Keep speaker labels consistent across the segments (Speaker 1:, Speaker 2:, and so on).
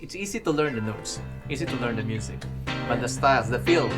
Speaker 1: It's easy to learn the notes, easy to learn the music, but the styles, the feel.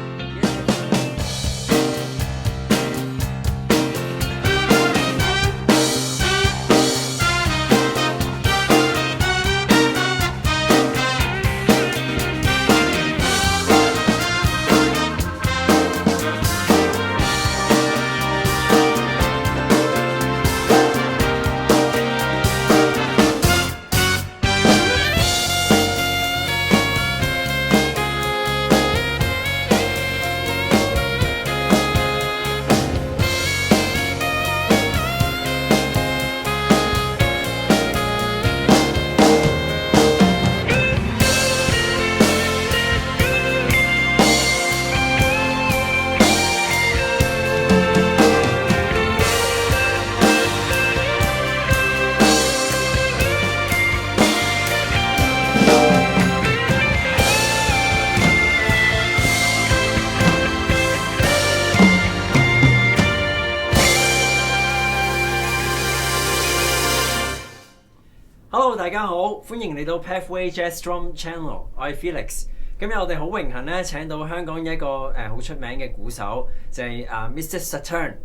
Speaker 2: Hello， 大家好，歡迎嚟到 Pathwayjazz Drum Channel， 我係 Felix。今日我哋好榮幸咧請到香港一個好出名嘅鼓手，就係Mr. Satur，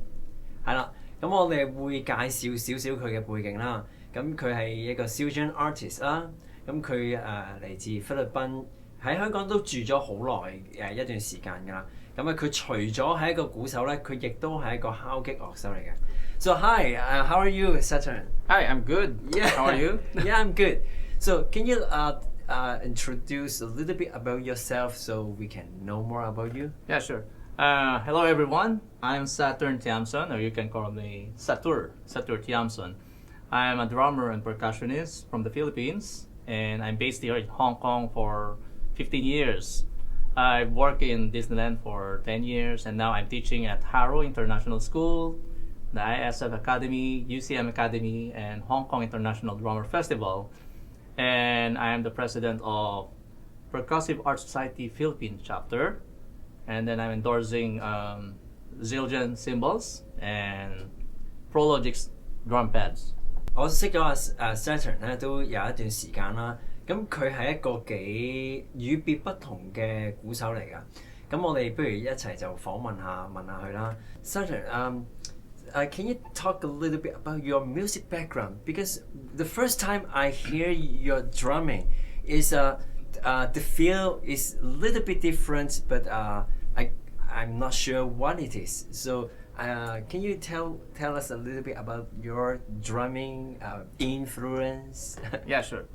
Speaker 2: 係啦。咁我哋會介紹少少佢嘅背景啦。咁佢係一個 Asian Artist 啦。咁佢嚟自菲律賓，喺香港都住咗好耐一段時間㗎啦。咁佢除咗係一個鼓手咧，佢亦都係一個敲擊樂手嚟嘅。So hi, how are you, Satur?
Speaker 1: Hi, I'm good.
Speaker 2: Yeah.
Speaker 1: How are you?
Speaker 2: Yeah, I'm good. So can you introduce a little bit about yourself so we can know more about you?
Speaker 1: Yeah, sure. Hello everyone. I'm Saturn Tiamson, or you can call me Satur Tiamson. I'm a drummer and percussionist from the Philippines, and I'm based here in Hong Kong for 15 years. I've worked in Disneyland for 10 years, and now I'm teaching at Harrow International School, the ISF Academy, UCM Academy, and Hong Kong International Drummer Festival. And I am the president of Percussive Art Society Philippine chapter. And then I'm endorsing Zildjian cymbals and Prologix drum pads.
Speaker 2: 我識咗Saturn 咧都有一段時間啦，咁佢係一個幾與別不同嘅鼓手嚟㗎。咁我哋不如一齊就訪問下佢啦。Saturn, can you talk a little bit about your music background? Because the first time I hear your drumming is the feel is a little bit different, but I'm not sure what it is. So can you tell us a little bit about your drumming influence?
Speaker 1: Yeah, sure.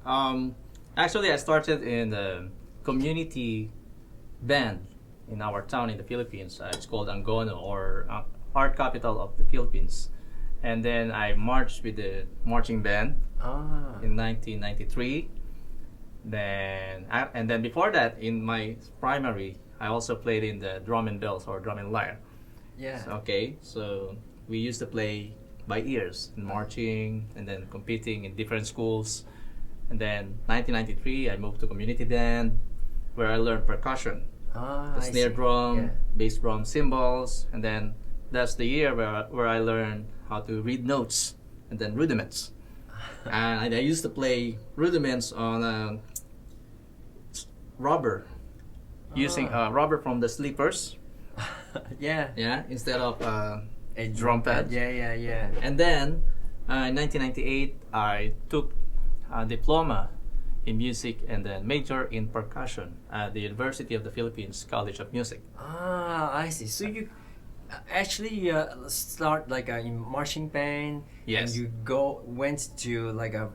Speaker 1: Actually, I started in the community band in our town in the Philippines. It's called Angono, or art capital of the Philippines. And then I marched with the marching band in 1993. And then before that, in my primary, I also played in the drum and bells, or drum and lyre.
Speaker 2: Yeah.
Speaker 1: So we used to play by ears, marching and then competing in different schools. And then 1993, I moved to community band, where I learned percussion, the snare drum, bass drum, cymbals, and then that's the year where I learned how to read notes and then rudiments. And I used to play rudiments on rubber, using rubber from the sleepers.
Speaker 2: Yeah,
Speaker 1: instead of
Speaker 2: a
Speaker 1: drum pad.
Speaker 2: Yeah.
Speaker 1: And then in 1998, I took a diploma in music and then major in percussion at the University of the Philippines College of Music.
Speaker 2: I see. So you actually start like in marching band.
Speaker 1: Yes.
Speaker 2: And you went to like a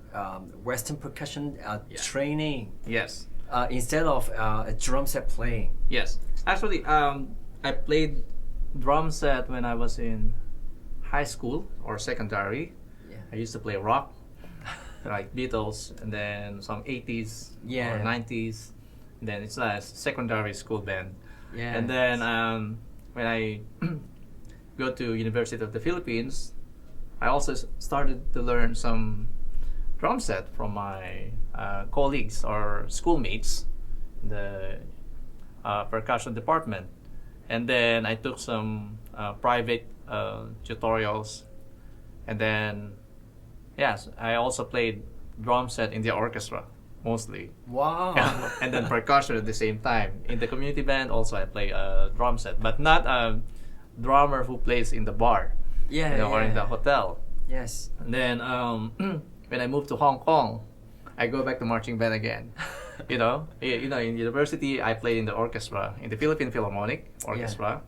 Speaker 2: Western percussion training.
Speaker 1: Yes.
Speaker 2: Instead of a drum set playing.
Speaker 1: Yes. Actually, I played drum set when I was in high school or secondary.
Speaker 2: Yeah.
Speaker 1: I used to play rock, like Beatles, and then some 80s or 90s. And then it's a secondary school band.
Speaker 2: Yeah.
Speaker 1: And then when I go to University of the Philippines, I also started to learn some drum set from my colleagues or schoolmates in the percussion department. And then I took some private tutorials. And then, yes, I also played drum set in the orchestra mostly.
Speaker 2: Wow.
Speaker 1: And then percussion at the same time. In the community band, also I play a drum set, but not a drummer who plays in the bar,
Speaker 2: Yeah,
Speaker 1: you know, or in the
Speaker 2: yeah.
Speaker 1: hotel.
Speaker 2: Yes.
Speaker 1: And then when I moved to Hong Kong, I go back to marching band again. You know, in university I played in the orchestra in the Philippine Philharmonic Orchestra.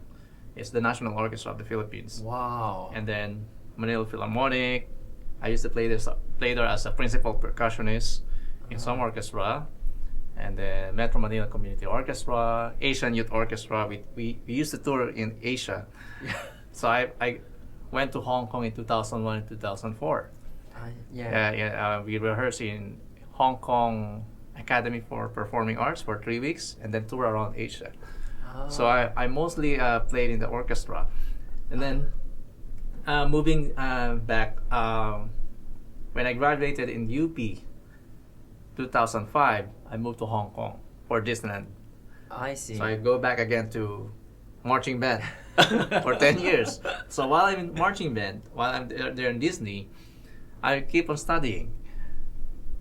Speaker 1: It's the national orchestra of the Philippines.
Speaker 2: Wow.
Speaker 1: And then Manila Philharmonic. I used to play there as a principal percussionist in some orchestra. And then Metro Manila Community Orchestra, Asian Youth Orchestra. We used to tour in Asia.
Speaker 2: Yeah.
Speaker 1: So I went to Hong Kong in 2001 and 2004.
Speaker 2: Yeah.
Speaker 1: We rehearsed in Hong Kong Academy for Performing Arts for 3 weeks and then tour around Asia.
Speaker 2: Oh.
Speaker 1: So I mostly played in the orchestra. And then moving back, when I graduated in UP 2005, I moved to Hong Kong for Disneyland.
Speaker 2: I see.
Speaker 1: So I go back again to marching band for 10 years. So while I'm in marching band, while I'm there in Disney, I keep on studying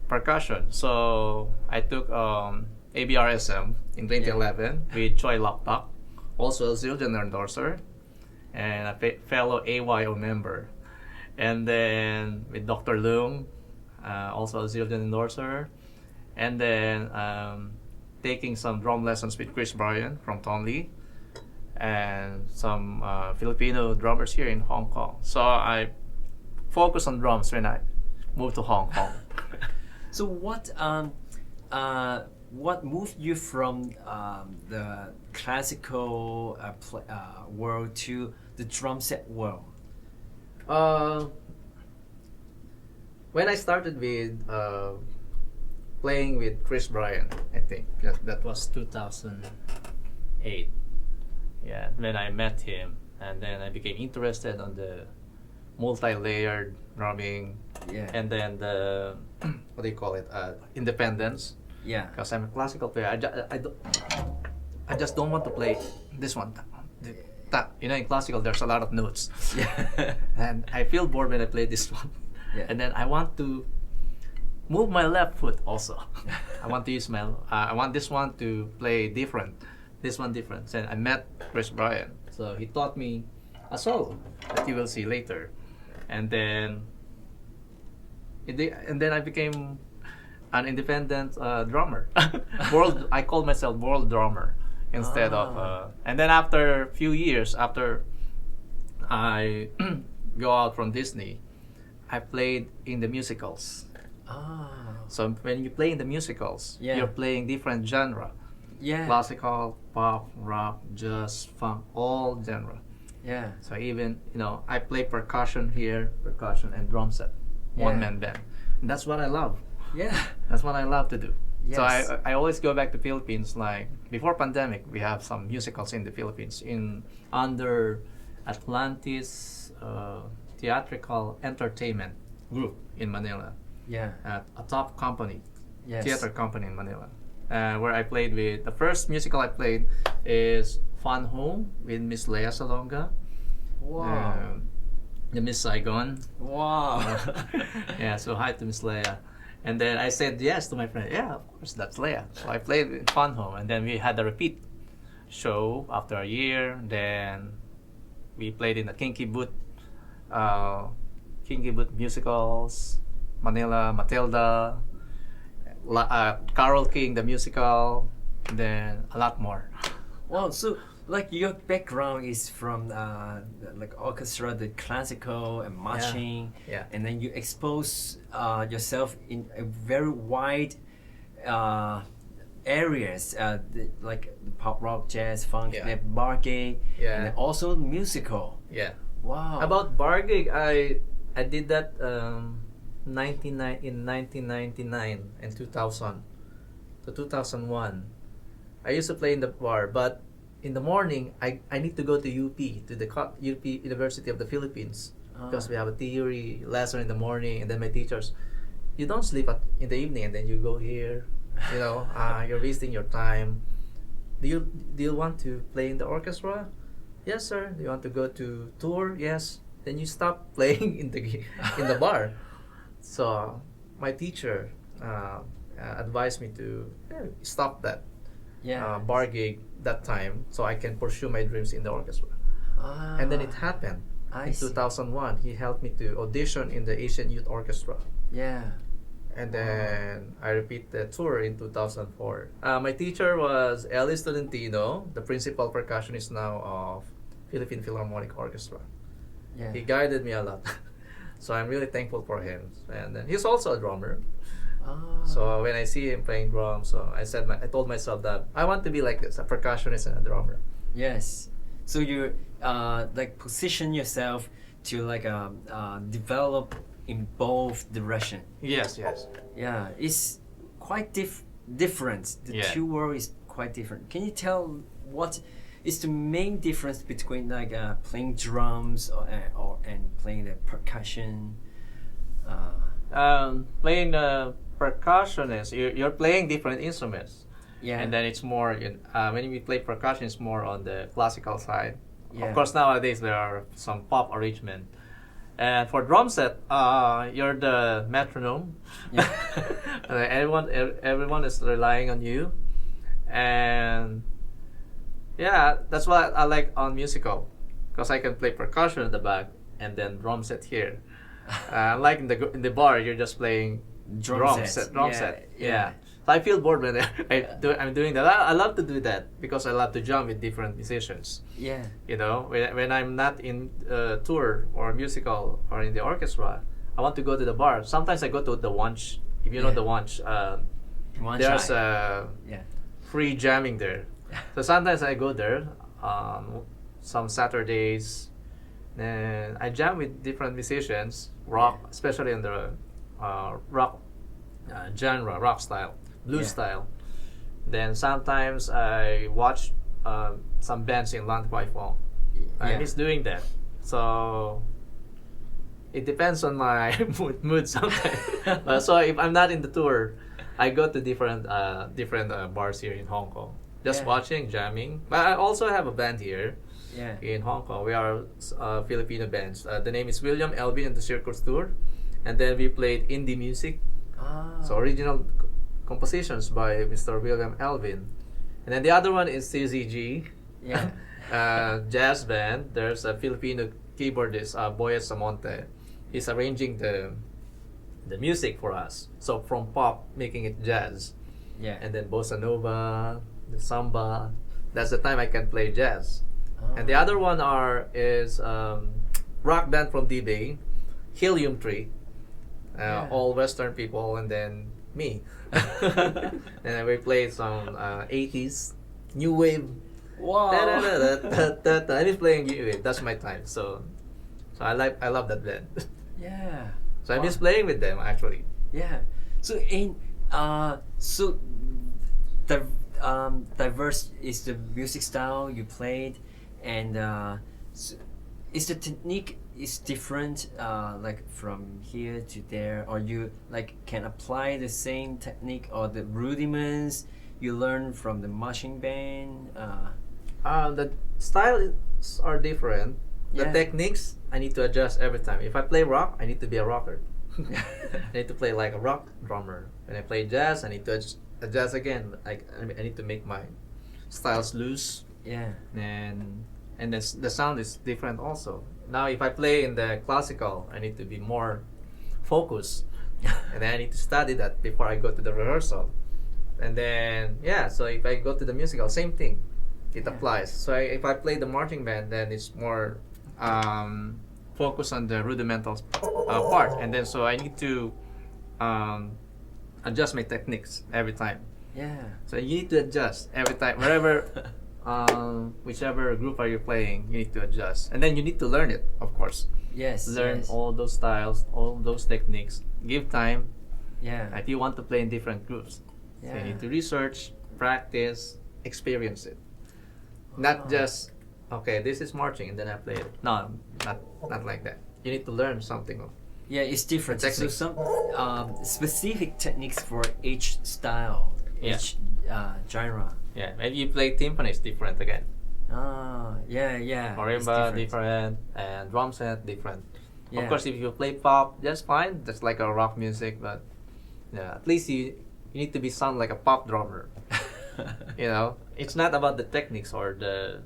Speaker 1: percussion. So I took ABRSM in 2011 with Choi Laptak, also a Zildjian endorser, and a fellow AYO member. And then with Dr. Leung, also a Zildjian endorser. And then taking some drum lessons with Chris Bryan from Tonley and some Filipino drummers here in Hong Kong. So I focus on drums when I moved to Hong Kong.
Speaker 2: So what moved you from the classical world to the drum set world?
Speaker 1: When I started with playing with Chris Bryan, I think that was 2008. Yeah, when I met him, and then I became interested on the multi-layered drumming,
Speaker 2: Yeah.
Speaker 1: and then the what do you call it? Independence.
Speaker 2: Yeah.
Speaker 1: Because I'm a classical player. I just don't want to play this one. You know, in classical there's a lot of notes.
Speaker 2: Yeah.
Speaker 1: And I feel bored when I play this one.
Speaker 2: Yeah.
Speaker 1: And then I want to move my left foot also. I want to use I want this one to play different. This one different. And I met Chris Bryan. So he taught me a solo that you will see later. And then I became an independent drummer. I called myself world drummer instead of. And then after a few years, after I go out from Disney, I played in the musicals. So when you play in the musicals,
Speaker 2: Yeah.
Speaker 1: you're playing different genre.
Speaker 2: Yeah.
Speaker 1: Classical, pop, rock, jazz, funk, all genre.
Speaker 2: Yeah.
Speaker 1: So even, I play percussion here, percussion and drum set,
Speaker 2: Yeah.
Speaker 1: one-man band. And that's what I love.
Speaker 2: Yeah.
Speaker 1: That's what I love to do. So
Speaker 2: Yes.
Speaker 1: I always go back to Philippines. Like before pandemic, we have some musicals in the Philippines under Atlantis Theatrical Entertainment Group in Manila,
Speaker 2: Yeah.
Speaker 1: a top company,
Speaker 2: Yes.
Speaker 1: theater company in Manila, where I played with. The first musical I played is Fun Home with Miss Lea Salonga,
Speaker 2: Wow.
Speaker 1: the Miss Saigon.
Speaker 2: Wow.
Speaker 1: Yeah, so hi to Miss Leia. And then I said yes to my friend. Yeah, of course, that's Leia. So I played in Fun Home, and then we had a repeat show after a year. Then we played in the Kinky Boot musicals, Manila, Matilda, Carol King the musical, and then a lot more.
Speaker 2: Wow. So like your background is from like orchestra, the classical and marching,
Speaker 1: Yeah.
Speaker 2: and then you expose yourself in a very wide areas, like pop, rock, jazz, funk,
Speaker 1: Yeah.
Speaker 2: bar gig,
Speaker 1: Yeah.
Speaker 2: and then also musical.
Speaker 1: Yeah.
Speaker 2: Wow.
Speaker 1: About bar gig, I did that in 1999 and 2000 to 2001. I used to play in the bar, but in the morning I need to go to UP, to the UP University of the Philippines, because we have a theory lesson in the morning, and then my teachers, you don't sleep in the evening and then you go here, you're wasting your time. Do you want to play in the orchestra? Yes, sir. Do you want to go to tour? Yes. Then you stop playing in the bar. So my teacher advised me to stop that
Speaker 2: Yeah.
Speaker 1: bar gig that time so I can pursue my dreams in the orchestra. And then it happened.
Speaker 2: I
Speaker 1: In
Speaker 2: see.
Speaker 1: 2001, he helped me to audition in the Asian Youth Orchestra.
Speaker 2: Yeah.
Speaker 1: And then I repeat the tour in 2004. My teacher was Elvin Studentino, the principal percussionist now of Philippine Philharmonic Orchestra.
Speaker 2: Yeah.
Speaker 1: He guided me a lot. So I'm really thankful for him. And then he's also a drummer.
Speaker 2: Ah.
Speaker 1: So when I see him playing drums, so I told myself that I want to be like this, a percussionist and a drummer.
Speaker 2: Yes. So you like position yourself to like develop in both direction.
Speaker 1: Yes, yes.
Speaker 2: Yeah, it's quite different. The
Speaker 1: Yeah.
Speaker 2: two worlds is quite different. Can you tell what is the main difference between like playing drums or and playing the percussion?
Speaker 1: Playing the percussionist, you're playing different instruments.
Speaker 2: Yeah.
Speaker 1: And then it's more when we play percussion, it's more on the classical side.
Speaker 2: Yeah.
Speaker 1: Of course, nowadays there are some pop arrangement. And for drum set, you're the metronome.
Speaker 2: Yeah.
Speaker 1: Everyone is relying on you, and yeah, that's what I like on musical, because I can play percussion in the back and then drum set here. Like in the bar, you're just playing drum set. Yeah. So I feel bored when I'm doing that. I love to do that because I love to jam with different musicians.
Speaker 2: Yeah.
Speaker 1: You know, when I'm not in tour or musical or in the orchestra, I want to go to the bar. Sometimes I go to the Wanch. If you know the Wanch, there's
Speaker 2: Yeah.
Speaker 1: free jamming there. So sometimes I go there some Saturdays, and I jam with different musicians, rock, especially in the rock genre, rock style, blues style. Then sometimes I watch some bands in Lan Kwai Fong. I miss doing that. So it depends on my mood sometimes. So if I'm not in the tour, I go to different bars here in Hong Kong, just watching, jamming. But I also have a band here in Hong Kong. We are Filipino bands. The name is Elvin The Circus Tour, and then we played indie music. So original compositions by Mr. William Elvin. And then the other one is Syzygy, jazz band. There's a Filipino keyboardist, Boyet Samonte. He's arranging the music for us. So from pop, making it jazz.
Speaker 2: Yeah.
Speaker 1: And then bossa nova, the samba. That's the time I can play jazz. And the other one is rock band from D-Bay, Helium Tree. All Western people, and then me. And then we played some 80s new wave.
Speaker 2: Wow.
Speaker 1: I miss playing new wave. That's my time. So I love that band.
Speaker 2: Yeah.
Speaker 1: So I miss playing with them actually.
Speaker 2: Yeah. So the diverse is the music style you played, and so is the technique is different like from here to there, or you like can apply the same technique or the rudiments you learn from the marching band?
Speaker 1: The styles are different. The techniques I need to adjust every time. If I play rock, I need to be a rocker. I need to play like a rock drummer. When I play jazz, I need to adjust again. I need to make my styles loose.
Speaker 2: Yeah.
Speaker 1: And then the sound is different also. Now if I play in the classical, I need to be more focused. And then I need to study that before I go to the rehearsal. And then so if I go to the musical, same thing. It applies. So if I play the marching band, then it's more focus on the rudimental part, and then so I need to adjust my techniques every time.
Speaker 2: Yeah.
Speaker 1: So you need to adjust every time, wherever, whichever group are you playing, you need to adjust, and then you need to learn it, of course.
Speaker 2: Yes.
Speaker 1: Learn all those styles, all those techniques. Give time.
Speaker 2: Yeah.
Speaker 1: If you want to play in different groups, so you need to research, practice, experience it. Not just this is marching and then I play it. No, not like that. You need to learn something.
Speaker 2: Yeah, it's different. So
Speaker 1: Techniques.
Speaker 2: some specific techniques for each style, each genre.
Speaker 1: Yeah, maybe you play Timpanist different again.
Speaker 2: Yeah.
Speaker 1: Marimba different, and drum set different.
Speaker 2: Yeah.
Speaker 1: Of course, if you play pop, that's fine. That's like a rock music, but at least you you need to be sound like a pop drummer. You know, it's not about the techniques or the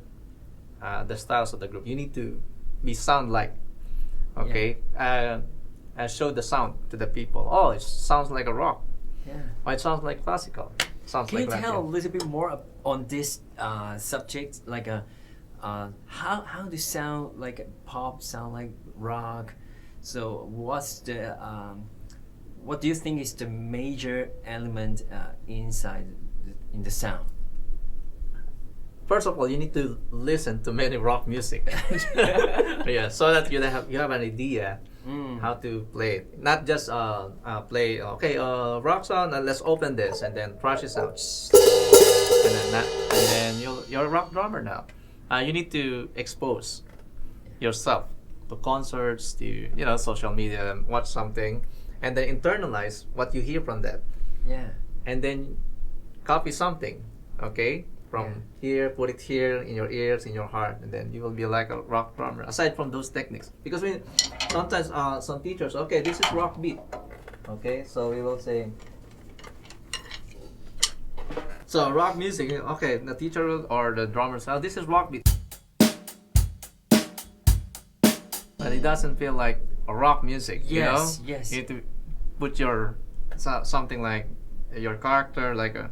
Speaker 1: styles of the group. You need to be sound like, okay, show the sound to the people. Oh, it sounds like a rock.
Speaker 2: Yeah.
Speaker 1: Or it sounds like classical. Sounds
Speaker 2: Can
Speaker 1: like
Speaker 2: you
Speaker 1: Latin.
Speaker 2: tell a little bit more on this subject, like how do sound like pop, sound like rock? So what do you think is the major element inside in the sound?
Speaker 1: First of all, you need to listen to many rock music. Yeah, so that you have an idea how to play it. Not just play rock song and let's open this and then crush it out, and then you're a rock drummer now. You need to expose yourself to concerts, to social media, watch something, and then internalize what you hear from that.
Speaker 2: Yeah.
Speaker 1: And then copy something, okay? From here, put it here in your ears, in your heart, and then you will be like a rock drummer. Aside from those techniques, because sometimes some teachers, okay, this is rock beat, okay, so we will say. So rock music, okay, the teacher or the drummer says, this is rock beat, but it doesn't feel like a rock music.
Speaker 2: Yes,
Speaker 1: you know?
Speaker 2: yes.
Speaker 1: You need to put your something like your character, like a.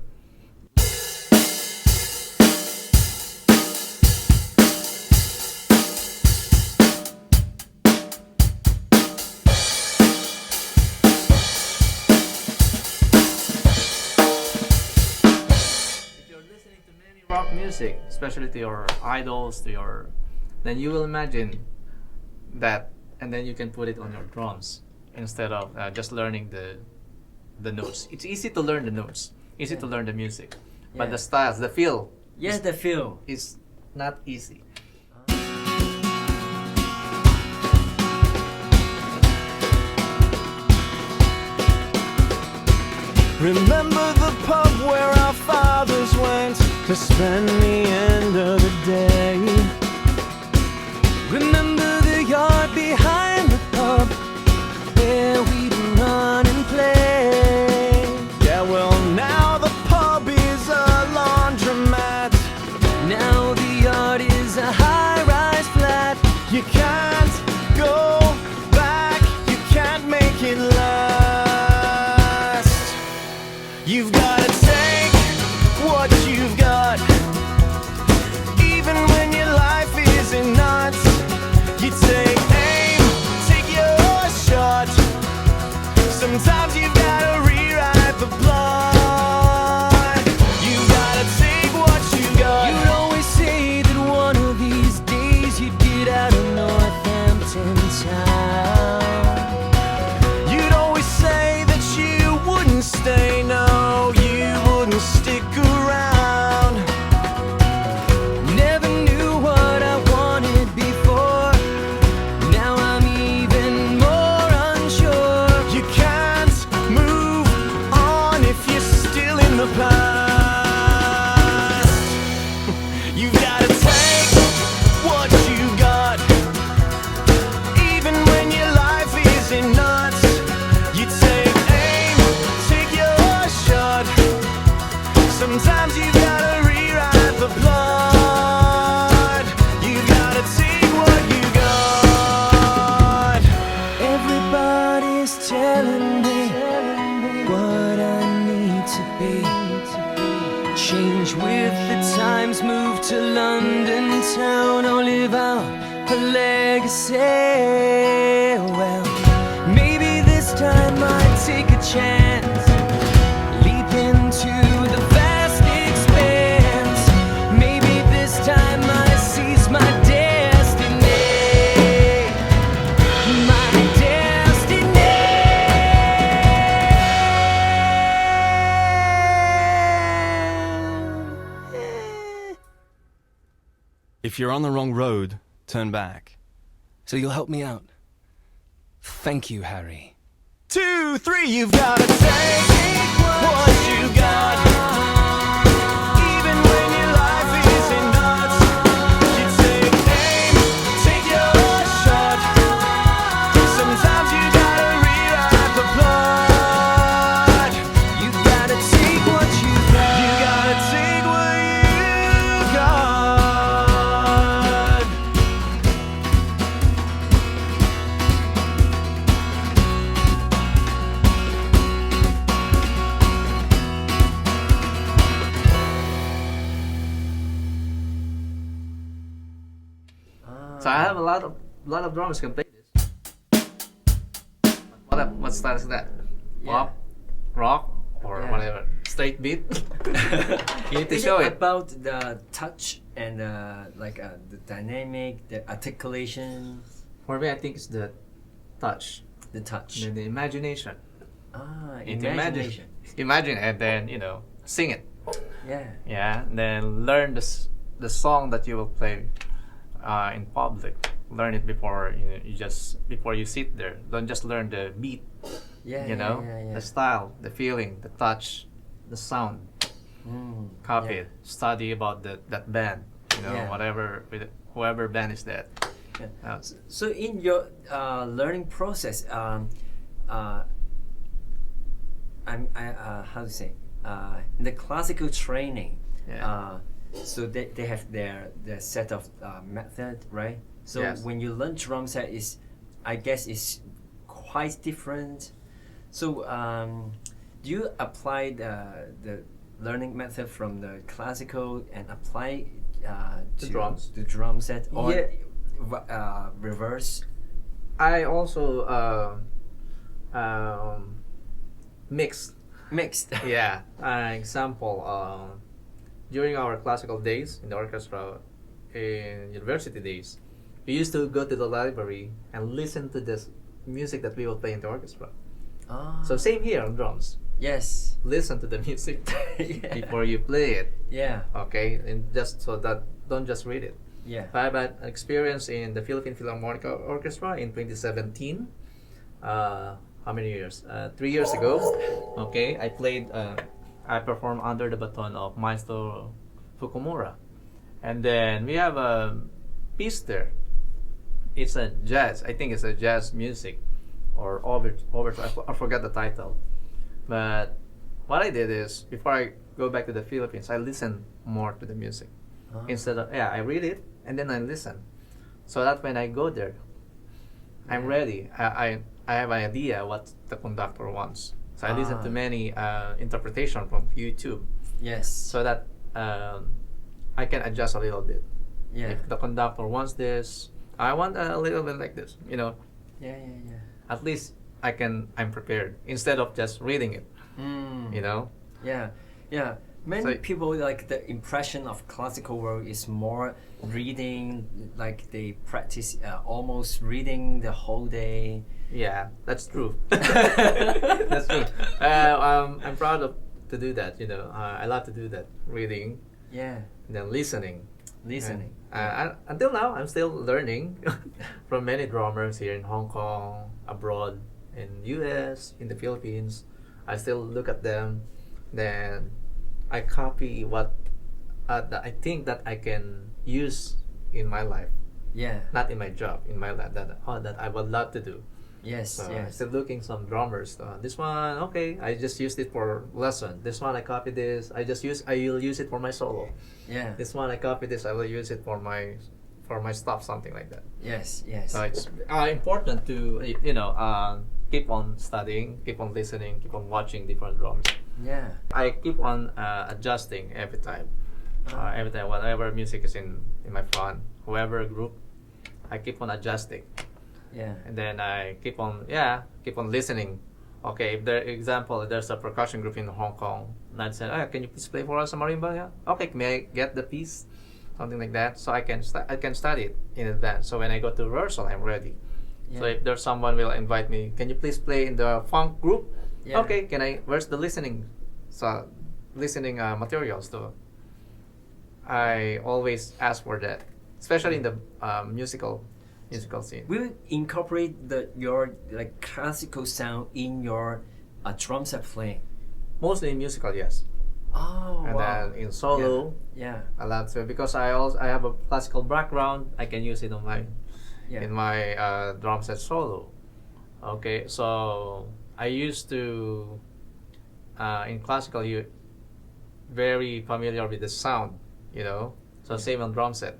Speaker 1: Rock music, especially to your idols, then you will imagine that, and then you can put it on your drums instead of just learning the notes. It's easy to learn the notes, easy to learn the music, but the styles, the feel,
Speaker 2: the feel
Speaker 1: is not easy.
Speaker 3: Remember the pub where our fathers went to spend the end of the day. Remember the yard behind the pub where we'd run and play. Yeah, well now the pub is a laundromat. Now the yard is a high-rise flat. You can't go back, you can't make it last. You've got to take what you've got, even when your life isn't nuts. You take aim, take your shot. Sometimes you've got to rewrite the plot. You've got to take what you got. You'd always say that one of these days you'd get out of Northampton town. You'd always say that you wouldn't stay, no, you wouldn't stick around. Never knew what I wanted before. Now I'm even more unsure. You can't move on if you're still in the past. You've got to take what you got, even when your life isn't nuts. You take aim, take your shot. Sometimes you've got to rewrite the plot. You've got to take what you got. Everybody's telling me what I need to be. Change with the times, move to London town, or live out a legacy. Well, maybe this time I'd take a chance, leap into the vast expanse. Maybe this time I seize my destiny, my destiny. If you're on the wrong road, turn back. So you'll help me out? Thank you, Harry. 2, 3, you've got to take what you got, even when your life isn't nuts. You take aim, take your shot. Sometimes you gotta rewrite the plot. You gotta take
Speaker 1: So I have a lot of drummers can play this. What style is that? Pop, rock, or whatever. Straight beat. You need to show it.
Speaker 2: About the touch and the dynamic, the articulation.
Speaker 1: For me, I think it's the touch,
Speaker 2: The touch.
Speaker 1: the imagination.
Speaker 2: Imagination.
Speaker 1: Imagine and then sing it.
Speaker 2: Yeah.
Speaker 1: Yeah, and then learn the song that you will play in public. Learn it before before you sit there. Don't just learn the beat.
Speaker 2: Yeah.
Speaker 1: The style, the feeling, the touch, the sound. Copy it. Study about that band. Whoever band is that.
Speaker 2: Yeah. So in your learning process, how to say, in the classical training, so they have their set of method, right? So
Speaker 1: Yes.
Speaker 2: when you learn drum set, I guess it's quite different. So do you apply the learning method from the classical and apply to
Speaker 1: drums?
Speaker 2: the drum set, or reverse?
Speaker 1: I also mixed. Yeah. Example, during our classical days in the orchestra, in university days, we used to go to the library and listen to this music that we will play in the orchestra. So same here on drums.
Speaker 2: Yes.
Speaker 1: Listen to the music before you play it.
Speaker 2: Yeah.
Speaker 1: Okay, and just so that don't just read it.
Speaker 2: Yeah.
Speaker 1: I have an experience in the Philippine Philharmonic Orchestra in 2017. How many years? 3 years ago. Okay, I performed under the baton of Maestro Fukumura, and then we have a piece there. It's a jazz. I think it's a jazz music, or overture. I forgot the title. But what I did is, before I go back to the Philippines, I listen more to the music. Instead of I read it and then I listen, so that when I go there, I'm ready. I have an idea what the conductor wants. So I listen to many interpretation from YouTube.
Speaker 2: Yes.
Speaker 1: So that I can adjust a little bit.
Speaker 2: Yeah.
Speaker 1: If the conductor wants this, I want a little bit like this.
Speaker 2: Yeah.
Speaker 1: At least I'm prepared instead of just reading it.
Speaker 2: Yeah. Many people like the impression of classical work is more reading, like they practice almost reading the whole day.
Speaker 1: Yeah, that's true. That's true. I'm proud to do that. I love to do that, reading.
Speaker 2: Yeah.
Speaker 1: And then listening.
Speaker 2: Until
Speaker 1: now, I'm still learning from many drummers here in Hong Kong, abroad, in US, in the Philippines. I still look at them, then I copy what I think that I can use in my life.
Speaker 2: Yeah.
Speaker 1: Not in my job, in my life that I would love to do.
Speaker 2: Yes.
Speaker 1: So
Speaker 2: yes.
Speaker 1: I'm still looking some drummers. This one, okay, I just used it for lesson. This one I copy this. I will use it for my solo.
Speaker 2: Yeah.
Speaker 1: This one I copy this. I will use it for my stuff, something like that.
Speaker 2: Yes.
Speaker 1: So it's important to keep on studying, keep on listening, keep on watching different drums.
Speaker 2: Yeah.
Speaker 1: I keep on adjusting every time. Every time, whatever music is in my front, whoever group, I keep on adjusting.
Speaker 2: Yeah.
Speaker 1: And then I keep on listening. Okay, if there's a percussion group in Hong Kong, and I'd say, can you please play for us a marimba? Yeah. Okay, may I get the piece? Something like that. So I can study it in advance. So when I go to rehearsal, I'm ready. Yeah. So if there's someone will invite me, can you please play in the funk group? Yeah. Okay, where's the listening? So listening materials too. I always ask for that, especially in the musical scene.
Speaker 2: Will you incorporate your classical sound in your drum set playing?
Speaker 1: Mostly in musical, yes.
Speaker 2: Oh,
Speaker 1: and
Speaker 2: wow.
Speaker 1: then in solo,
Speaker 2: yeah.
Speaker 1: A lot too, because I have a classical background. I can use it on my in my drum set solo. Okay, so I used to in classical you very familiar with the sound, So same on drum set.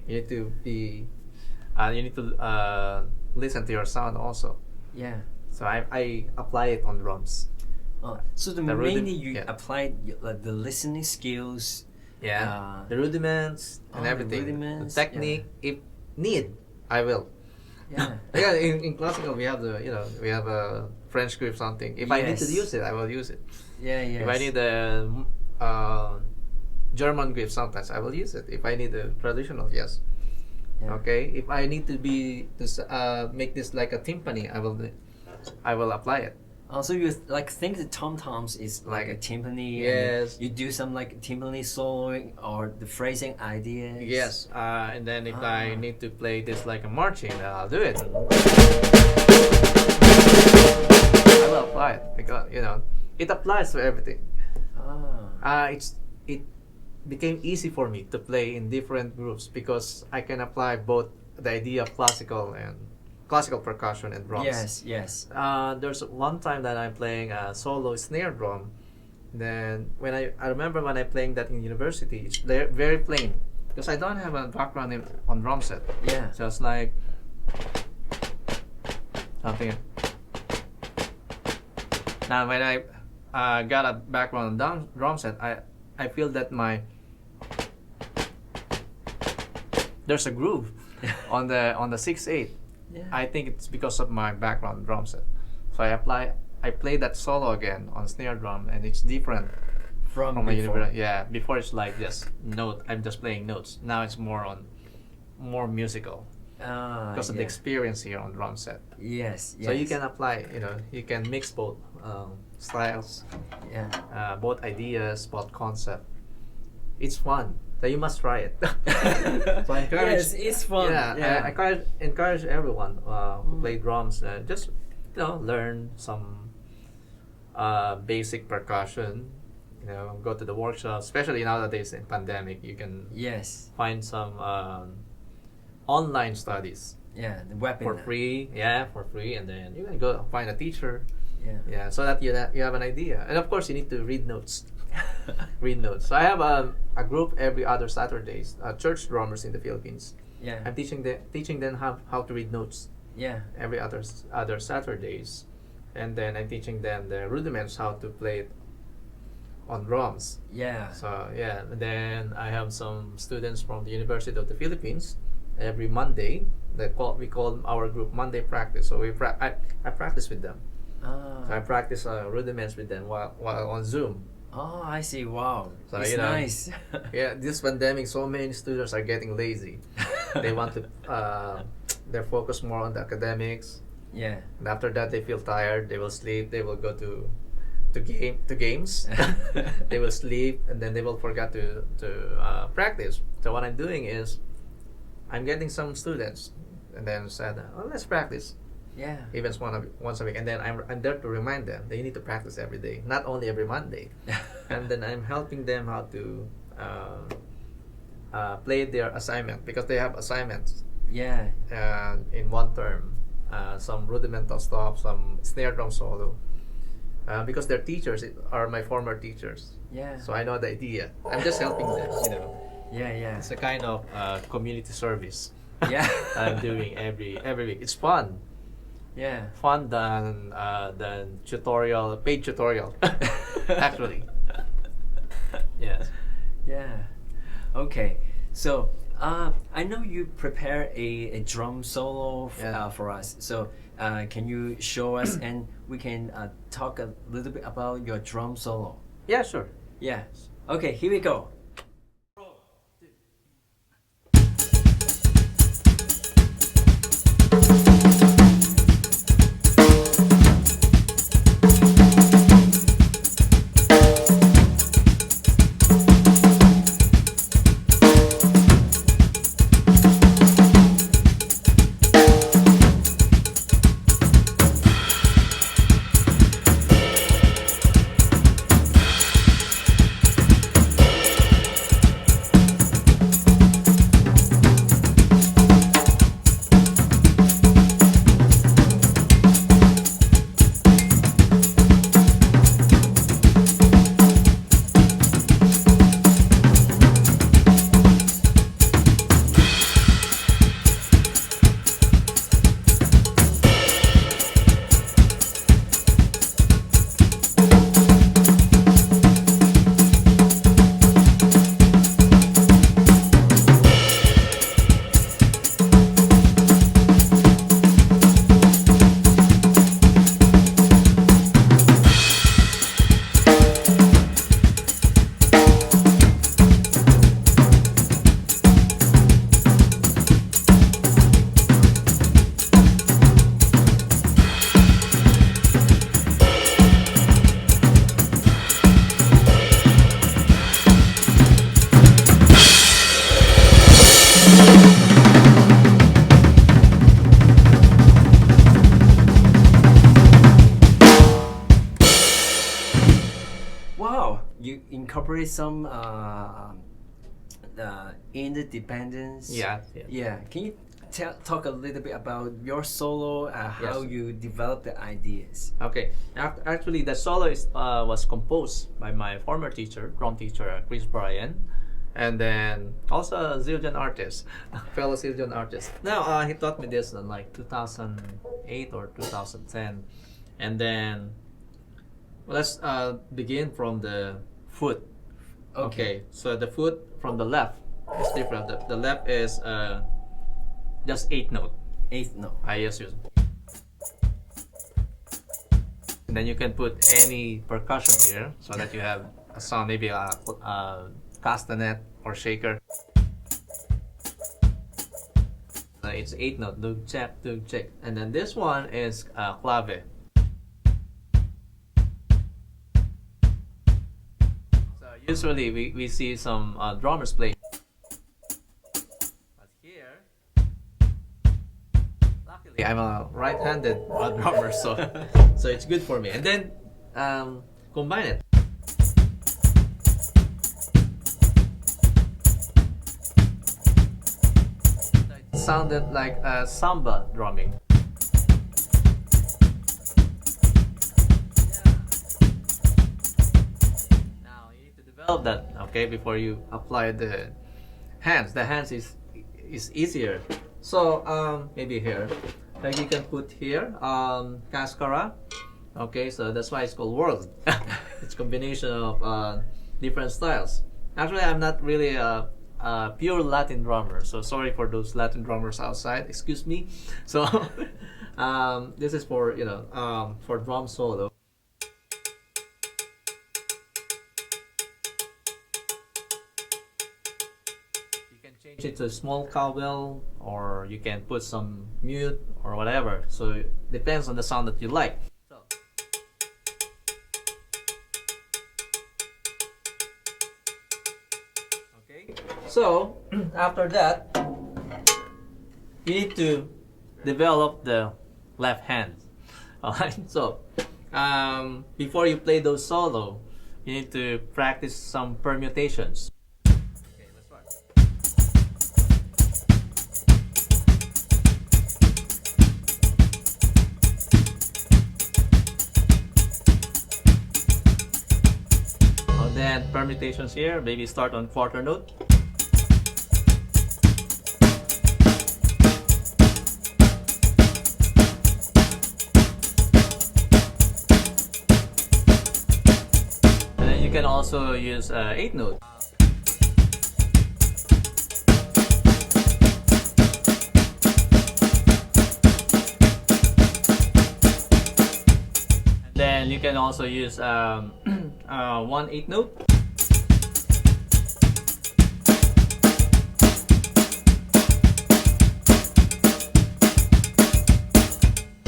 Speaker 1: You need to be listen to your sound also.
Speaker 2: Yeah.
Speaker 1: So I apply it on drums.
Speaker 2: So mainly you apply the listening skills.
Speaker 1: Yeah. The rudiments and everything. The technique. If
Speaker 4: need, I will.
Speaker 2: Yeah.
Speaker 4: Yeah, in classical we have we have a French grip something. If I need to
Speaker 2: Yes.
Speaker 4: use it, I will use it.
Speaker 2: Yeah, yes.
Speaker 4: If I need a German grip, sometimes I will use it. If I need a traditional, yes.
Speaker 2: Yeah.
Speaker 4: Okay. If I need to make this like a timpani, I will apply it.
Speaker 2: Also, you like think the tom-toms is like a timpani.
Speaker 4: Yes.
Speaker 2: And you do some like timpani soloing or the phrasing ideas.
Speaker 4: Yes. And then if I need to play this like a marching, I'll do it. I will apply it because it applies to everything. It became easy for me to play in different groups because I can apply both the idea of classical percussion and drums.
Speaker 2: Yes, yes.
Speaker 4: There's one time that I'm playing a solo snare drum. Then when I remember when I'm playing that in university, it's very plain because I don't have a background on drum set.
Speaker 2: Yeah.
Speaker 4: Just like something. Now when I got a background on drum set, I feel that there's a groove on the 6/8.
Speaker 2: Yeah.
Speaker 4: I think it's because of my background drum set. So I play that solo again on snare drum, and it's different
Speaker 2: From
Speaker 4: my
Speaker 2: before.
Speaker 4: university. Yeah, before it's like just note. I'm just playing notes. Now it's more musical because of the experience here on drum set.
Speaker 2: Yes, yes.
Speaker 4: So you can apply. You can mix both styles,
Speaker 2: Yeah.
Speaker 4: both ideas, both concept. It's fun. So you must try it. So I encourage.
Speaker 2: Yes, it's fun.
Speaker 4: Yeah, I encourage everyone who play drums. Just learn some basic percussion. Go to the workshop. Especially nowadays in pandemic, you can
Speaker 2: Yes.
Speaker 4: find some online studies
Speaker 2: Yeah, the weapon.
Speaker 4: for free. Yeah, for free, and then you can go find a teacher.
Speaker 2: Yeah.
Speaker 4: Yeah, so that you have an idea, and of course you need to read notes. Read notes. So I have a group every other Saturdays, church drummers in the Philippines.
Speaker 2: Yeah.
Speaker 4: I'm teaching them how to read notes
Speaker 2: Yeah.
Speaker 4: every other Saturdays, and then I'm teaching them the rudiments how to play it on drums.
Speaker 2: Yeah.
Speaker 4: So yeah, and then I have some students from the University of the Philippines every Monday. We call our group Monday practice. So I practice with them. So I practice rudiments with them while on Zoom.
Speaker 2: Oh, I see. Wow.
Speaker 4: So,
Speaker 2: It's nice.
Speaker 4: Yeah, this pandemic, so many students are getting lazy. They want to, they're focused more on the academics.
Speaker 2: Yeah.
Speaker 4: And after that, they feel tired. They will sleep. They will go to games. They will sleep, and then they will forget to practice. So what I'm doing is, I'm getting some students, and then said, let's practice.
Speaker 2: Yeah.
Speaker 4: Even once a week, and then I'm there to remind them they need to practice every day, not only every Monday. And then I'm helping them how to play their assignment because they have assignments
Speaker 2: Yeah.
Speaker 4: in one term, some rudimental stuff, some snare drum solo, because their teachers are my former teachers.
Speaker 2: Yeah.
Speaker 4: So I know the idea. I'm just helping them.
Speaker 2: Yeah. Yeah.
Speaker 4: It's a kind of community service
Speaker 2: Yeah.
Speaker 4: I'm doing every week. It's fun.
Speaker 2: Yeah.
Speaker 4: Fun than paid tutorial actually. Yes.
Speaker 2: Yeah. Okay. So, I know you prepare a drum solo for us. So, can you show us and we can talk a little bit about your drum solo?
Speaker 4: Yeah, sure.
Speaker 2: Yeah. Okay, here we go. operate some independence.
Speaker 4: Yeah.
Speaker 2: Yeah. Can you talk a little bit about your solo, how
Speaker 4: Yes.
Speaker 2: you develop the ideas?
Speaker 4: Okay. Actually, the solo was composed by my former teacher, drum teacher, Chris Bryan, and then also a Zildjian artist, fellow Zildjian artist. Now, he taught me this in like 2008 or 2010, and then let's begin from the foot. Okay. So the foot from the left is different. The left is just 8 note.
Speaker 2: Eighth note.
Speaker 4: I just use. And then you can put any percussion here so that you have a sound, maybe a castanet or shaker. It's 8 note, dug check, and then this one is clave. So usually we see some drummers play. But here, luckily I'm a right-handed drummer, so so it's good for me. And then combine it. It sounded like samba drumming. Now you need to develop that, okay, before you apply the hands. The hands is easier. So maybe here, like you can put here cascara. Okay, so that's why it's called world. It's combination of different styles. Actually, I'm not really a pure Latin drummer, so sorry for those Latin drummers outside. Excuse me. So this is for for drum solo. You can change it to small cowbell, or you can put some mute or whatever. So it depends on the sound that you like. So after that, you need to develop the left hand. Alright, so before you play those solo, you need to practice some permutations. Okay, let's start. And then permutations here, maybe start on quarter note. You can also use 8 note. And then you can also use 1 8 note.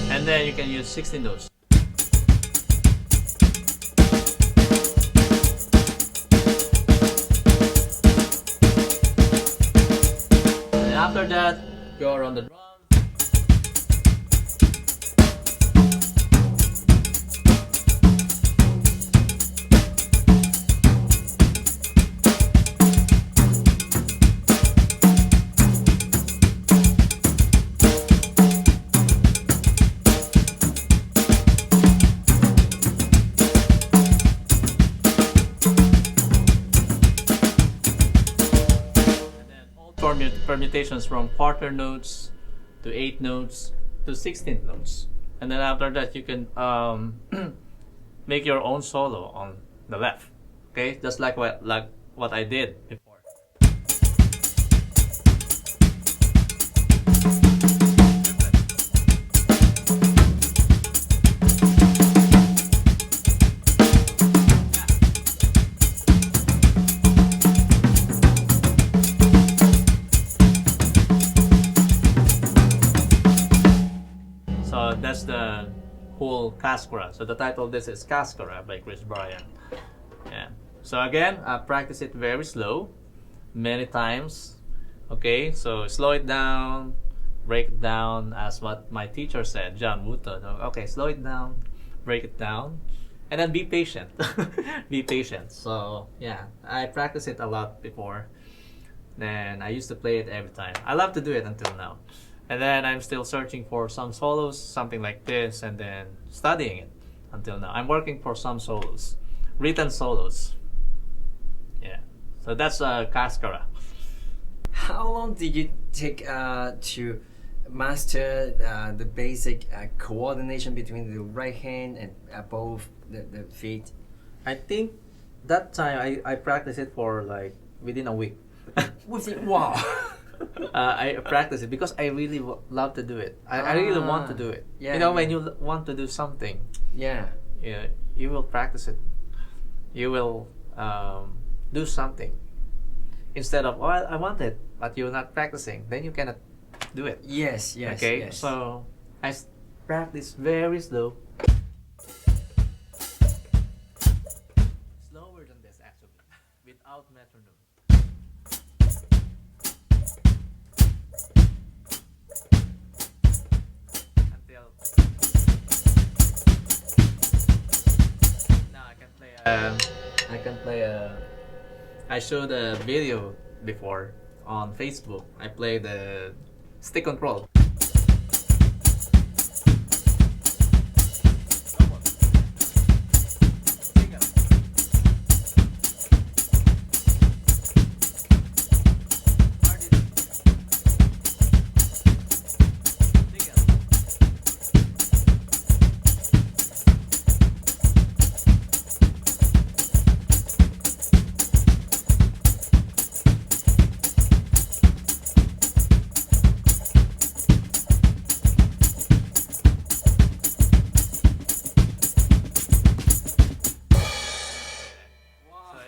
Speaker 4: And then you can use 16 notes. After that, go around the drum. Permutations from quarter notes to 8 notes to 16 notes, and then after that you can make your own solo on the left. Okay, just like what I did before. So that's the whole Cascara. So the title of this is Cascara by Chris Bryan. Yeah. So again, practice it very slow, many times. Okay, so slow it down, break it down, as what my teacher said, John Wooten. Okay, slow it down, break it down,
Speaker 1: and then be patient. Be patient. So yeah, I practiced it a lot before. Then I used to play it every time. I love to do it until now. And then I'm still searching for some solos, something like this, and then studying it until now. I'm working for some solos, written solos. Yeah. So that's Cascara.
Speaker 2: How long did you take to master the basic coordination between the right hand and both the feet?
Speaker 4: I think that time I practiced it for like within a week.
Speaker 2: Wow.
Speaker 4: I practice it because I really love to do it. I really want to do it.
Speaker 2: Yeah,
Speaker 4: you know, when
Speaker 2: yeah.
Speaker 4: you want to do something,
Speaker 2: Yeah.
Speaker 4: you will practice it. You will do something instead of, well, I want it, but you're not practicing. Then you cannot do it.
Speaker 2: Yes, yes.
Speaker 4: Okay,
Speaker 2: yes.
Speaker 4: so I practice very slow. Slower than this actually, without metronome. Until now I can play. I showed a video before on Facebook. I play the stick control.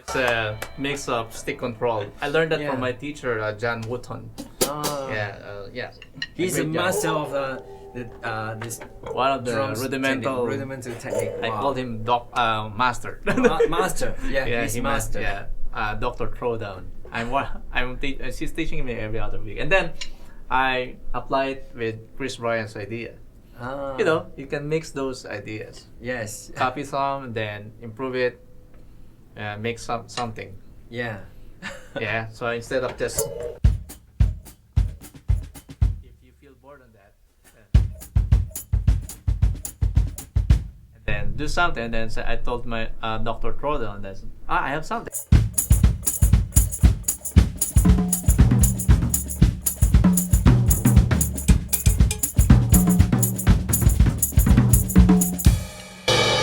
Speaker 4: It's a mix of stick control. I learned that
Speaker 2: Yeah.
Speaker 4: from my teacher, John Wooton. Yeah.
Speaker 2: He's a
Speaker 4: Great guy.
Speaker 2: master of this
Speaker 4: One of the
Speaker 2: drums
Speaker 4: rudimental.
Speaker 2: rudimental technique.
Speaker 4: I
Speaker 2: Wow.
Speaker 4: called him master.
Speaker 2: Master. Yeah,
Speaker 4: Yeah,
Speaker 2: he's
Speaker 4: he
Speaker 2: master.
Speaker 4: Dr. Throwdown. She's teaching me every other week, and then I applied with Chris Bryan's idea.
Speaker 2: Ah,
Speaker 4: You know, you can mix those ideas,
Speaker 2: Yes.
Speaker 4: copy some, then improve it, make something.
Speaker 2: Yeah.
Speaker 4: Yeah. So instead of just, if you feel bored on that, and then do something, and then I told my Dr. Throwdown that I have something.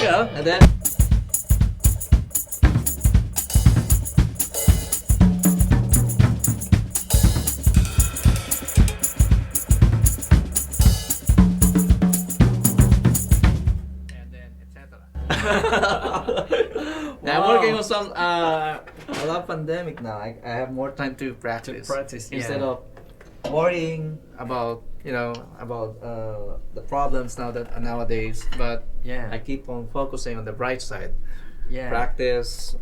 Speaker 4: Yeah, and then etc. Now I'm working on some a lot of pandemic now. I have more time to practice. Instead
Speaker 2: yeah.
Speaker 4: of worrying about the problems nowadays. But
Speaker 2: Yeah.
Speaker 4: I keep on focusing on the bright side.
Speaker 2: Yeah.
Speaker 4: Practice,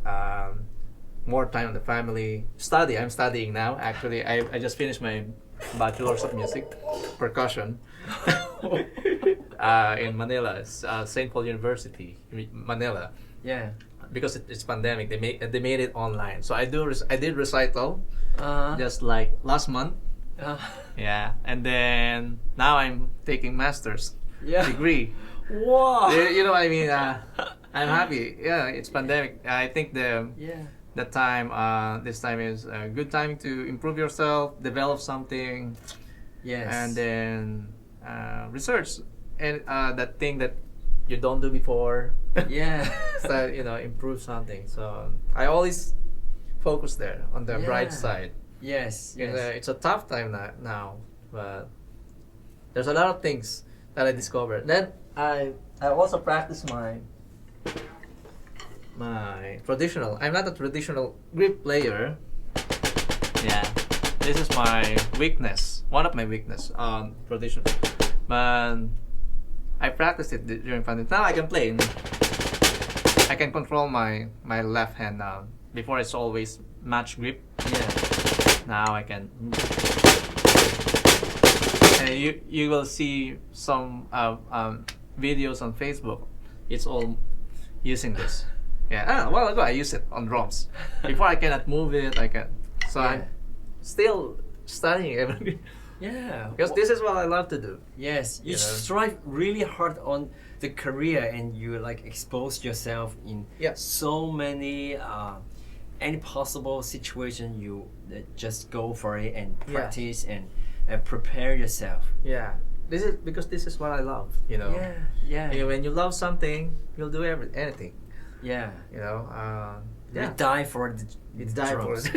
Speaker 4: more time on the family. Study. I'm studying now. Actually, I just finished my bachelor's of music, percussion, in Manila. It's, St. Paul University, Manila.
Speaker 2: Yeah.
Speaker 4: Because it's pandemic, they made it online. So I did recital
Speaker 2: Uh,
Speaker 4: just like last month.
Speaker 2: uh,
Speaker 4: Yeah, and then now I'm taking master's
Speaker 2: Yeah.
Speaker 4: degree.
Speaker 2: wow.
Speaker 4: You know what I mean? I'm happy. Yeah, it's pandemic. I think
Speaker 2: Yeah.
Speaker 4: this time is a good time to improve yourself, develop something,
Speaker 2: Yes.
Speaker 4: and then research and that thing that you don't do before.
Speaker 2: Yeah.
Speaker 4: So, improve something. So I always focus there on the bright
Speaker 2: Yeah.
Speaker 4: side.
Speaker 2: Yes. Yes.
Speaker 4: It's a tough time now, but there's a lot of things that I discovered. Then I also practice my traditional. I'm not a traditional grip player. Yeah, this is my weakness. One of my weakness on traditional. But I practiced it during pandemic. Now I can play. I can control my left hand now. Before it's always match grip.
Speaker 2: Yeah.
Speaker 4: Now I can. And you will see some videos on Facebook. It's all using this. Yeah, a while ago I used it on drums. Before I cannot move it, so I'm still studying everything.
Speaker 2: Yeah.
Speaker 4: Because this is what I love to do.
Speaker 2: Yes, you
Speaker 4: You know?
Speaker 2: strive really hard on the career, and you like expose yourself in
Speaker 4: Yeah.
Speaker 2: so many any possible situation. You just go for it and
Speaker 4: Yeah.
Speaker 2: practice and prepare yourself.
Speaker 4: Yeah, this is what I love. You know.
Speaker 2: Yeah.
Speaker 4: You know, when you love something, you'll do anything.
Speaker 2: Yeah.
Speaker 4: You know.
Speaker 2: You
Speaker 4: Yeah.
Speaker 2: die for the
Speaker 4: You die for
Speaker 2: drums.
Speaker 4: it.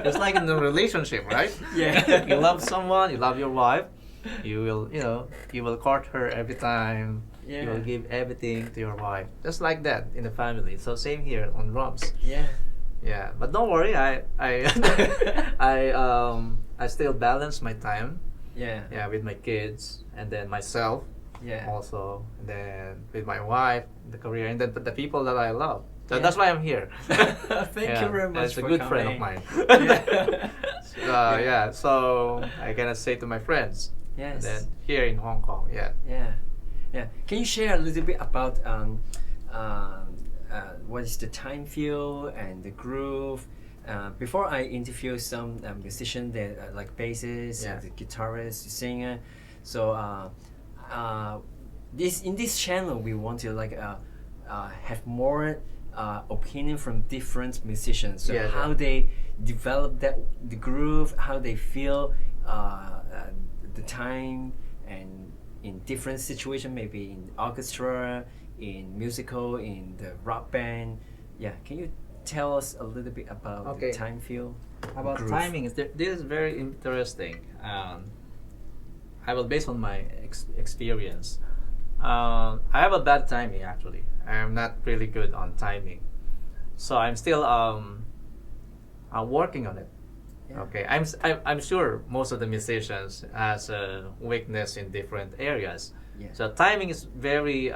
Speaker 4: It's like in a relationship, right?
Speaker 2: Yeah.
Speaker 4: You love someone, you love your wife, you will court her every time.
Speaker 2: Yeah.
Speaker 4: You will give everything to your wife. Just like that in the family. So same here on drums.
Speaker 2: Yeah.
Speaker 4: Yeah, but don't worry, I still balance my time.
Speaker 2: Yeah.
Speaker 4: Yeah, with my kids and then myself
Speaker 2: Yeah.
Speaker 4: also, and then with my wife, the career, and then the people that I love. So
Speaker 2: Yeah.
Speaker 4: that's why I'm here.
Speaker 2: Thank
Speaker 4: Yeah,
Speaker 2: you very much.
Speaker 4: It's a
Speaker 2: for
Speaker 4: good friend of
Speaker 2: coming.
Speaker 4: mine.
Speaker 2: Yeah.
Speaker 4: Yeah, so I cannot say to my friends.
Speaker 2: Yes.
Speaker 4: And then here in Hong Kong, yeah.
Speaker 2: Yeah. Can you share a little bit about what is the time feel and the groove? Before I interview some musicians that like bassist,
Speaker 4: Yeah.
Speaker 2: the guitarist, the singer. So in this channel we want to like have more opinion from different musicians. So
Speaker 4: Yeah,
Speaker 2: how
Speaker 4: yeah.
Speaker 2: they develop the groove, how they feel the time, and in different situations, maybe in orchestra, in musical, in the rock band. Yeah, can you tell us a little bit about
Speaker 4: Okay.
Speaker 2: the time feel?
Speaker 4: About
Speaker 2: groove?
Speaker 4: timing, this is very interesting. I will base on my experience. I have a bad timing actually. I'm not really good on timing, so I'm still working on it.
Speaker 2: Yeah.
Speaker 4: Okay, I'm sure most of the musicians has a weakness in different areas.
Speaker 2: Yeah.
Speaker 4: So timing is very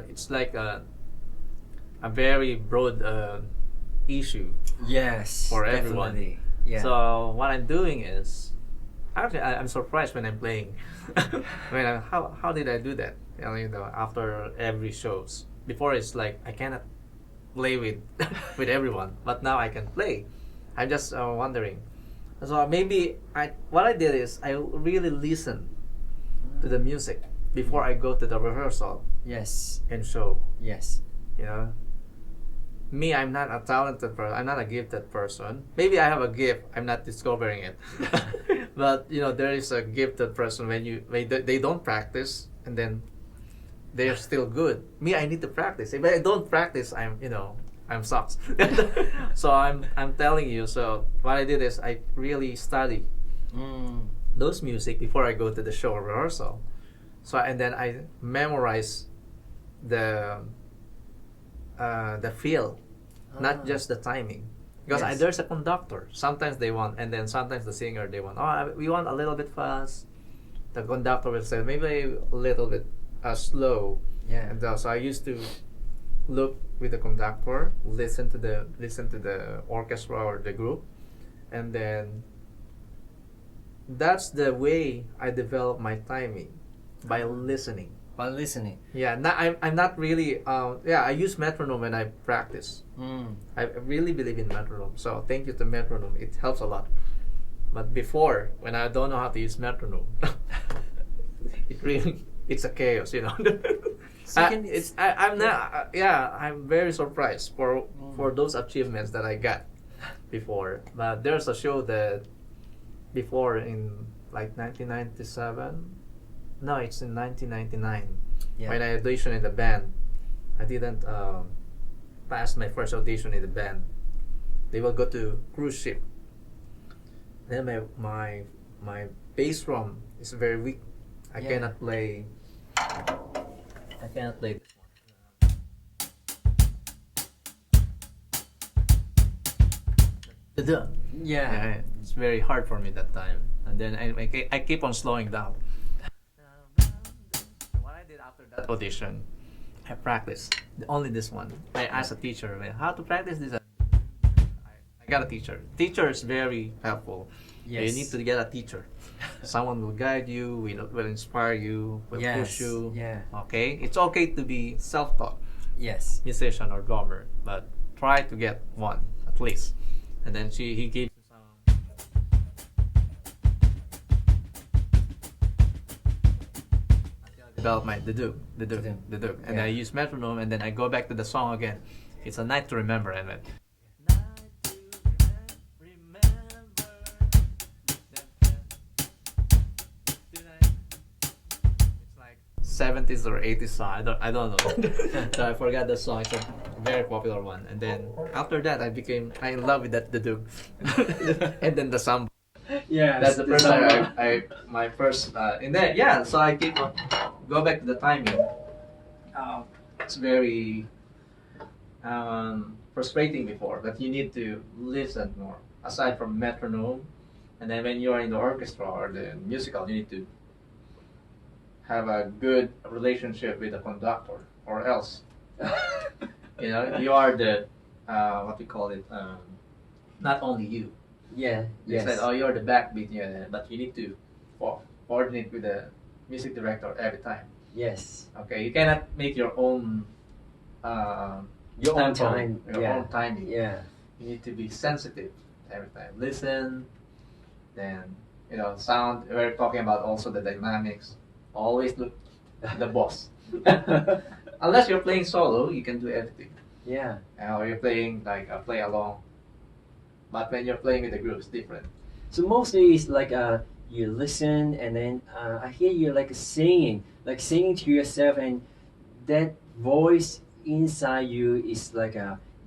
Speaker 4: it's like a very broad issue
Speaker 2: Yes,
Speaker 4: for everyone.
Speaker 2: definitely. Yeah.
Speaker 4: So what I'm doing is, actually, I'm surprised when I'm playing. How did I do that? You know, after every shows. Before it's like I cannot play with with everyone, but now I can play. I'm just wondering. So maybe what I did is I really listen to the music before I go to the rehearsal
Speaker 2: Yes.
Speaker 4: and show.
Speaker 2: Yes.
Speaker 4: You know, me, I'm not a talented person. I'm not a gifted person. Maybe I have a gift. I'm not discovering it. But you know, there is a gifted person when they don't practice and then they're still good. Me, I need to practice. If I don't practice, I'm sucks. So I'm telling you. So what I did is I really study those music before I go to the show or rehearsal. So and then I memorize the feel, not just the timing. Because
Speaker 2: Yes.
Speaker 4: there's a conductor. Sometimes they want, and then sometimes the singer they want. We want a little bit fast. The conductor will say maybe a little bit slow.
Speaker 2: Yeah.
Speaker 4: And so I used to look with the conductor, listen to the orchestra or the group, and then that's the way I develop my timing, by listening.
Speaker 2: By listening.
Speaker 4: Yeah, I'm not really. I use metronome when I practice. I really believe in metronome. So thank you to metronome. It helps a lot. But before, when I don't know how to use metronome, it's a chaos, you know. I'm very surprised for those achievements that I got before. But there's a show that before in like 1997. No, it's in 1999 when I auditioned in the band. I didn't pass my first audition in the band. They will go to cruise ship. Then my bass drum is very weak. I cannot play this one.
Speaker 2: Yeah.
Speaker 4: It's very hard for me that time. And then I keep on slowing down. What I did after that audition, I practiced only this one. I asked a teacher how to practice this. I got a teacher. Teacher is very helpful.
Speaker 2: Yes.
Speaker 4: You need to get a teacher. Someone will guide you, will inspire you, will push you.
Speaker 2: Yeah.
Speaker 4: Okay? It's okay to be self-taught
Speaker 2: Yes.
Speaker 4: musician or drummer, but try to get one at least. And then he gave you some. Develop my the duk, and
Speaker 2: Yeah.
Speaker 4: I use metronome, and then I go back to the song again. It's a night to remember, and then. It's like 70s or 80s song. I don't know. So I forgot the song. It's a very popular one. And then after that, I in love with the duk, and then the samba.
Speaker 2: Yeah.
Speaker 4: That's the first time my first in there. Yeah, so I keep go back to the timing. It's very frustrating before that you need to listen more aside from metronome, and then when you are in the orchestra or the musical, you need to have a good relationship with the conductor, or else you are the what we call it. Not only you.
Speaker 2: Yeah.
Speaker 4: They said, "Oh, you're the backbeat," but you need to coordinate with the music director every time.
Speaker 2: Yes.
Speaker 4: Okay, you cannot make your own
Speaker 2: Your own
Speaker 4: tempo,
Speaker 2: time.
Speaker 4: your own timing.
Speaker 2: Yeah.
Speaker 4: You need to be sensitive every time. Listen, then sound. We're talking about also the dynamics. Always look at the boss. Unless you're playing solo, you can do everything.
Speaker 2: Yeah.
Speaker 4: Or you're playing like a play along. But when you're playing with the group, it's different.
Speaker 2: So mostly it's like you listen, and then I hear you like singing to yourself, and that voice inside you is like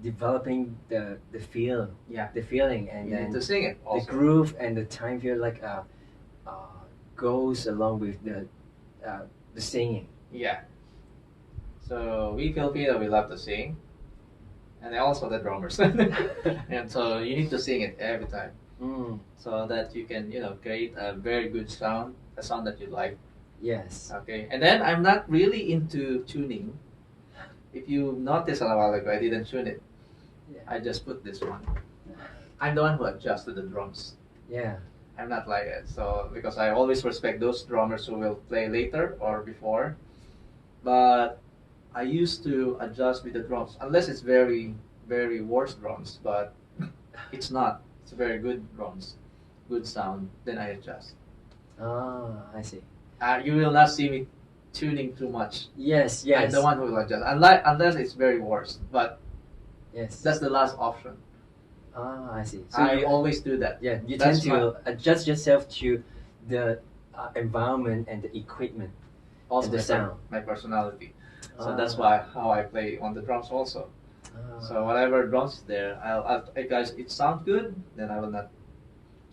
Speaker 2: developing the feel,
Speaker 4: Yeah.
Speaker 2: the feeling, and
Speaker 4: You
Speaker 2: then
Speaker 4: need to sing it also.
Speaker 2: the groove and the time feel like goes along with the singing.
Speaker 4: Yeah. So we Filipino, we love to sing. And also the drummers. And so you need to sing it every time.
Speaker 2: Mm.
Speaker 4: So that you can, create a very good sound, a sound that you like.
Speaker 2: Yes.
Speaker 4: Okay. And then I'm not really into tuning. If you noticed a while ago, I didn't tune it.
Speaker 2: Yeah.
Speaker 4: I just put this one. I'm the one who adjusted the drums.
Speaker 2: Yeah.
Speaker 4: I'm not like it. So because I always respect those drummers who will play later or before. But I used to adjust with the drums, unless it's very, very worse drums, but it's not. It's very good drums, good sound. Then I adjust.
Speaker 2: Ah, I see.
Speaker 4: You will not see me tuning too much.
Speaker 2: Yes.
Speaker 4: I'm
Speaker 2: Yes.
Speaker 4: the one who will adjust, unless it's very worse. But
Speaker 2: Yes.
Speaker 4: that's the last option.
Speaker 2: Ah, I see. So
Speaker 4: I
Speaker 2: you,
Speaker 4: always do that.
Speaker 2: yeah, you
Speaker 4: That's
Speaker 2: tend to adjust yourself to the environment and the equipment.
Speaker 4: Also,
Speaker 2: the
Speaker 4: my,
Speaker 2: sound.
Speaker 4: my personality. So
Speaker 2: Ah.
Speaker 4: that's why how I play on the drums also.
Speaker 2: Ah.
Speaker 4: So whatever drums is there, if guys it sounds good, then I will not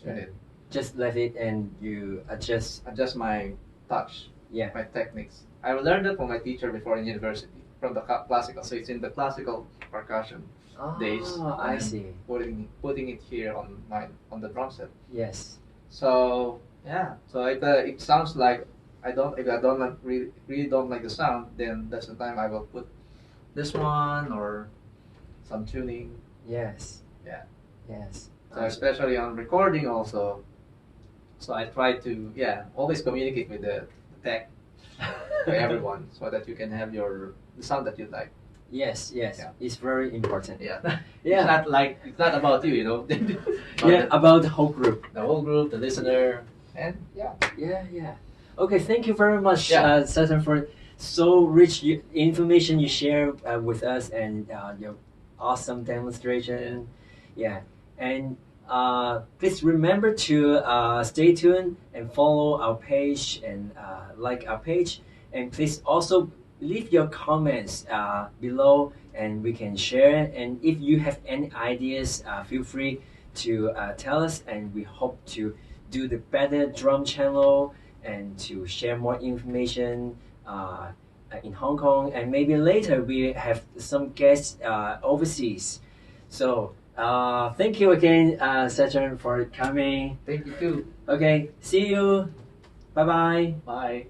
Speaker 4: tune it.
Speaker 2: Just let it, and you adjust.
Speaker 4: Adjust my touch,
Speaker 2: Yeah.
Speaker 4: my techniques. I learned that from my teacher before in university, from the classical. So it's in the classical percussion
Speaker 2: Ah,
Speaker 4: days.
Speaker 2: I
Speaker 4: and
Speaker 2: see.
Speaker 4: Putting it here on the drum set.
Speaker 2: Yes.
Speaker 4: So yeah, so it sounds like if I don't really don't like the sound, then that's the time I will put this one or some tuning.
Speaker 2: Yes.
Speaker 4: Yeah.
Speaker 2: Yes.
Speaker 4: So especially on recording also. So I try to always communicate with the tech to everyone so that you can have the sound that you like.
Speaker 2: Yes. Yes.
Speaker 4: Yeah.
Speaker 2: It's very important.
Speaker 4: Yeah.
Speaker 2: Yeah.
Speaker 4: It's not about you,
Speaker 2: Yeah. About the whole group.
Speaker 4: The whole group, the listener, and
Speaker 2: Yeah. Yeah. Okay. Thank you very much,
Speaker 4: Yeah.
Speaker 2: Saturn, for so rich information you share with us, and your awesome demonstration. Yeah. And please remember to stay tuned and follow our page and like our page. And please also leave your comments below, and we can share. And if you have any ideas, feel free to tell us. And we hope to do the better drum channel and to share more information in Hong Kong. And maybe later we have some guests overseas. So thank you again, Saturn, for coming.
Speaker 4: thank you too.
Speaker 2: Okay, see you. Bye bye.
Speaker 4: Bye.